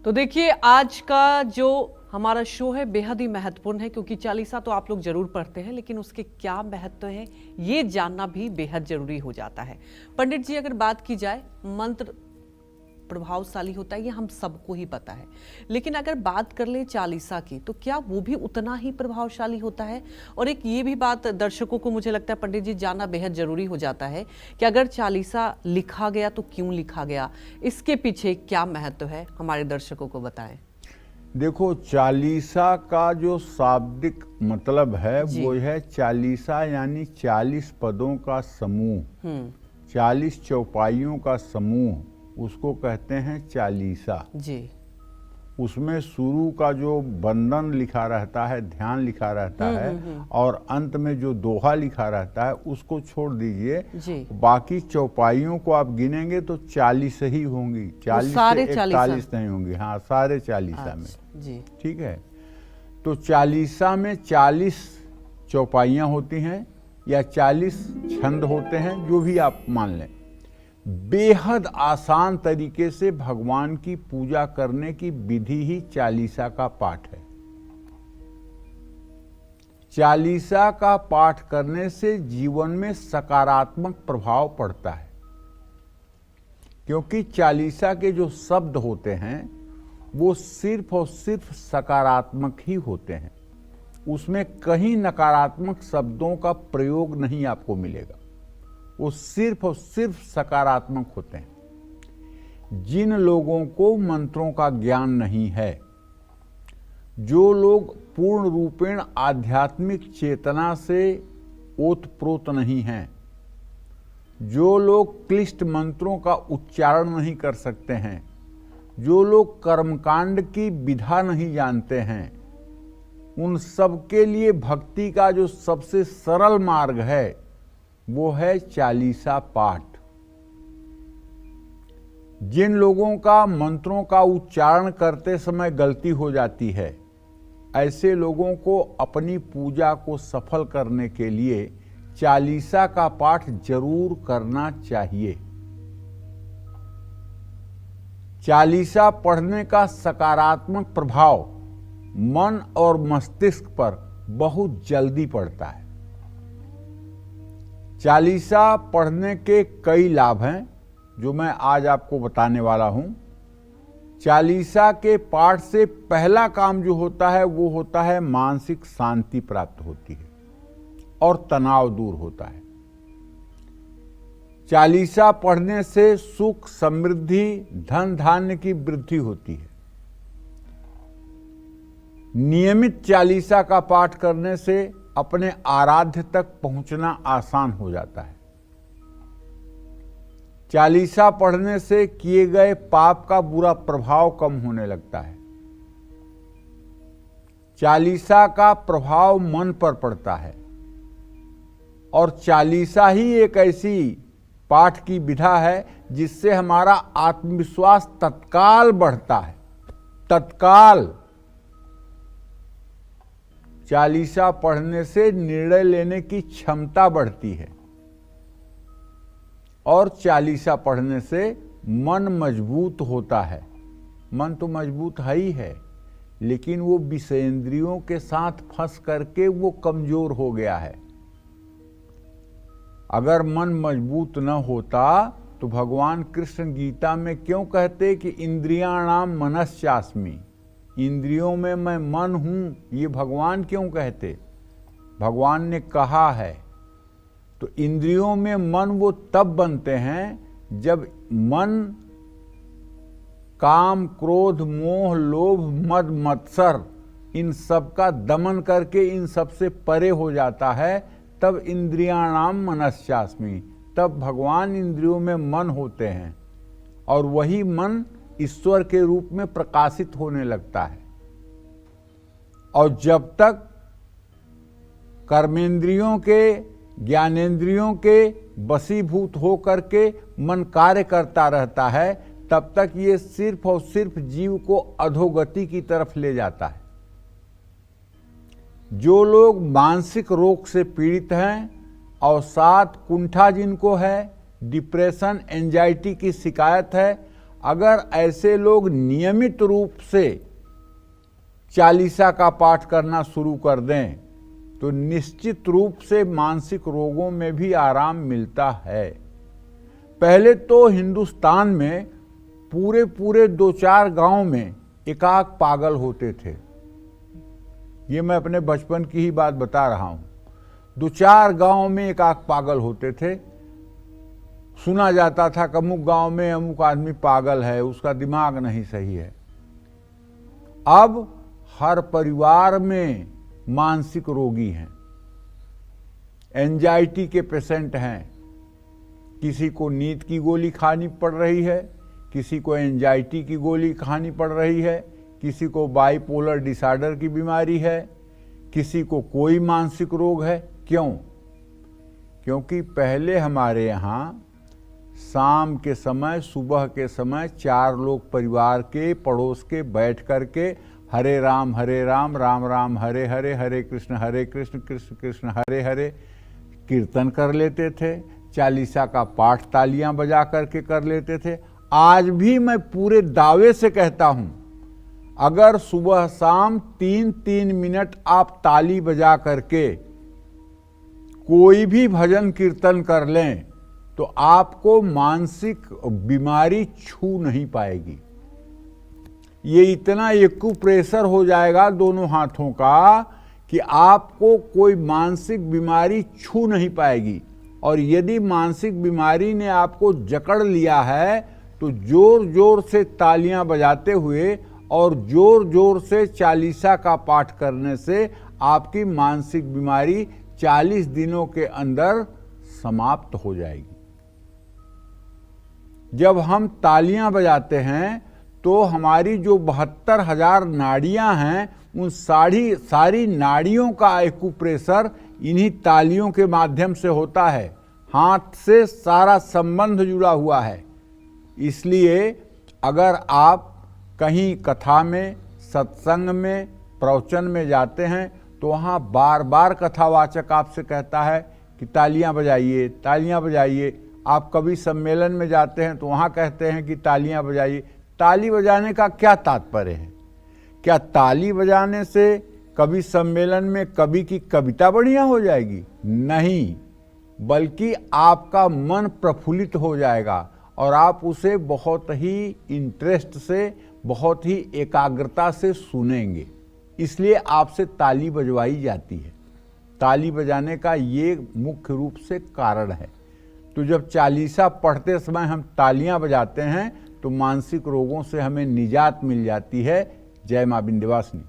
तो देखिए आज का जो हमारा शो है बेहद ही महत्वपूर्ण है, क्योंकि चालीसा तो आप लोग जरूर पढ़ते हैं, लेकिन उसके क्या महत्व है ये जानना भी बेहद जरूरी हो जाता है। पंडित जी, अगर बात की जाए, मंत्र प्रभावशाली होता है, ये हम सबको ही पता है, लेकिन अगर बात कर ले चालीसा की, तो क्या वो भी उतना ही प्रभावशाली होता है? और एक ये भी बात दर्शकों को मुझे लगता है पंडित जी जानना बेहद जरूरी हो जाता है कि अगर चालीसा लिखा गया तो क्यों लिखा गया, इसके पीछे क्या महत्व है, हमारे दर्शकों को बताएं। देखो, चालीसा का जो शाब्दिक मतलब है वो है चालीसा यानी 40 पदों का समूह, 40 चौपाइयों का समूह, उसको कहते हैं चालीसा जी। उसमें शुरू का जो बंदन लिखा रहता है, ध्यान लिखा रहता है, और अंत में जो दोहा लिखा रहता है उसको छोड़ दीजिए, बाकी चौपाइयों को आप गिनेंगे तो 40 ही होंगी, 40 से 41 नहीं होंगी। हाँ, सारे चालीसा में जी। ठीक है, तो चालीसा में 40 चौपाइयां होती हैं या 40 छंद होते हैं, जो भी आप मान लें। बेहद आसान तरीके से भगवान की पूजा करने की विधि ही चालीसा का पाठ है। चालीसा का पाठ करने से जीवन में सकारात्मक प्रभाव पड़ता है, क्योंकि चालीसा के जो शब्द होते हैं वो सिर्फ और सिर्फ सकारात्मक ही होते हैं, उसमें कहीं नकारात्मक शब्दों का प्रयोग नहीं आपको मिलेगा, वो सिर्फ और सिर्फ सकारात्मक होते हैं। जिन लोगों को मंत्रों का ज्ञान नहीं है, जो लोग पूर्ण रूपेण आध्यात्मिक चेतना से ओतप्रोत नहीं हैं, जो लोग क्लिष्ट मंत्रों का उच्चारण नहीं कर सकते हैं, जो लोग कर्मकांड की विधा नहीं जानते हैं, उन सब के लिए भक्ति का जो सबसे सरल मार्ग है वो है चालीसा पाठ। जिन लोगों का मंत्रों का उच्चारण करते समय गलती हो जाती है, ऐसे लोगों को अपनी पूजा को सफल करने के लिए चालीसा का पाठ जरूर करना चाहिए। चालीसा पढ़ने का सकारात्मक प्रभाव मन और मस्तिष्क पर बहुत जल्दी पड़ता है। चालीसा पढ़ने के कई लाभ हैं जो मैं आज आपको बताने वाला हूं। चालीसा के पाठ से पहला काम जो होता है वो होता है मानसिक शांति प्राप्त होती है और तनाव दूर होता है। चालीसा पढ़ने से सुख, समृद्धि, धन धान्य की वृद्धि होती है। नियमित चालीसा का पाठ करने से अपने आराध्य तक पहुंचना आसान हो जाता है। चालीसा पढ़ने से किए गए पाप का बुरा प्रभाव कम होने लगता है। चालीसा का प्रभाव मन पर पड़ता है, और चालीसा ही एक ऐसी पाठ की विधा है जिससे हमारा आत्मविश्वास तत्काल बढ़ता है। तत्काल चालीसा पढ़ने से निर्णय लेने की क्षमता बढ़ती है, और चालीसा पढ़ने से मन मजबूत होता है। मन तो मजबूत है ही है, लेकिन वो विषयेंद्रियों के साथ फंस करके वो कमजोर हो गया है। अगर मन मजबूत न होता तो भगवान कृष्ण गीता में क्यों कहते कि इंद्रियाणाम मनश्चास्मि, इंद्रियों में मैं मन हूं, ये भगवान क्यों कहते? भगवान ने कहा है। तो इंद्रियों में मन वो तब बनते हैं जब मन काम, क्रोध, मोह, लोभ, मद, मत्सर इन सब का दमन करके इन सब से परे हो जाता है, तब इंद्रियाणाम मनश्चास्मि, तब भगवान इंद्रियों में मन होते हैं, और वही मन ईश्वर के रूप में प्रकाशित होने लगता है। और जब तक कर्मेंद्रियों के, ज्ञानेंद्रियों के वशीभूत हो करके मन कार्य करता रहता है, तब तक ये सिर्फ और सिर्फ जीव को अधोगति की तरफ ले जाता है। जो लोग मानसिक रोग से पीड़ित हैं, और साथ कुंठा जिनको है, डिप्रेशन, एंजाइटी की शिकायत है, अगर ऐसे लोग नियमित रूप से चालीसा का पाठ करना शुरू कर दें तो निश्चित रूप से मानसिक रोगों में भी आराम मिलता है। पहले तो हिंदुस्तान में पूरे पूरे 2-4 गांव में एकाक पागल होते थे। ये मैं अपने बचपन की ही बात बता रहा हूं। 2-4 गांव में एकाक पागल होते थे। सुना जाता था कि अमुक गांव में अमुक आदमी पागल है, उसका दिमाग नहीं सही है। अब हर परिवार में मानसिक रोगी हैं, एंजाइटी के पेशेंट हैं। किसी को नींद की गोली खानी पड़ रही है, किसी को एंजाइटी की गोली खानी पड़ रही है, किसी को बाइपोलर डिसऑर्डर की बीमारी है, किसी को कोई मानसिक रोग है। क्यों? क्योंकि पहले हमारे यहाँ शाम के समय, सुबह के समय 4 लोग परिवार के, पड़ोस के बैठ करके हरे राम राम राम हरे हरे, हरे कृष्ण कृष्ण कृष्ण हरे हरे कीर्तन कर लेते थे। चालीसा का पाठ तालियां बजा करके कर लेते थे। आज भी मैं पूरे दावे से कहता हूं, अगर सुबह शाम 3-3 मिनट आप ताली बजा करके कोई भी भजन कीर्तन कर लें तो आपको मानसिक बीमारी छू नहीं पाएगी। ये इतना एक्यूप्रेशर हो जाएगा दोनों हाथों का कि आपको कोई मानसिक बीमारी छू नहीं पाएगी। और यदि मानसिक बीमारी ने आपको जकड़ लिया है तो जोर जोर से तालियां बजाते हुए और जोर जोर से चालीसा का पाठ करने से आपकी मानसिक बीमारी 40 दिनों के अंदर समाप्त हो जाएगी। जब हम तालियां बजाते हैं तो हमारी जो 72,000 नाड़ियां हैं, उन सारी नाड़ियों का एक्यूप्रेशर इन्हीं तालियों के माध्यम से होता है। हाथ से सारा संबंध जुड़ा हुआ है। इसलिए अगर आप कहीं कथा में, सत्संग में, प्रवचन में जाते हैं तो वहाँ बार बार कथावाचक आपसे कहता है कि तालियां बजाइए, तालियां बजाइए। आप कभी सम्मेलन में जाते हैं तो वहाँ कहते हैं कि तालियां बजाइए। ताली बजाने का क्या तात्पर्य है? क्या ताली बजाने से कभी सम्मेलन में कवि की कविता बढ़िया हो जाएगी? नहीं, बल्कि आपका मन प्रफुल्लित हो जाएगा और आप उसे बहुत ही इंटरेस्ट से, बहुत ही एकाग्रता से सुनेंगे। इसलिए आपसे ताली बजवाई जाती है। ताली बजाने का ये मुख्य रूप से कारण है। तो जब चालीसा पढ़ते समय हम तालियां बजाते हैं तो मानसिक रोगों से हमें निजात मिल जाती है। जय मां विंध्यवासिनी।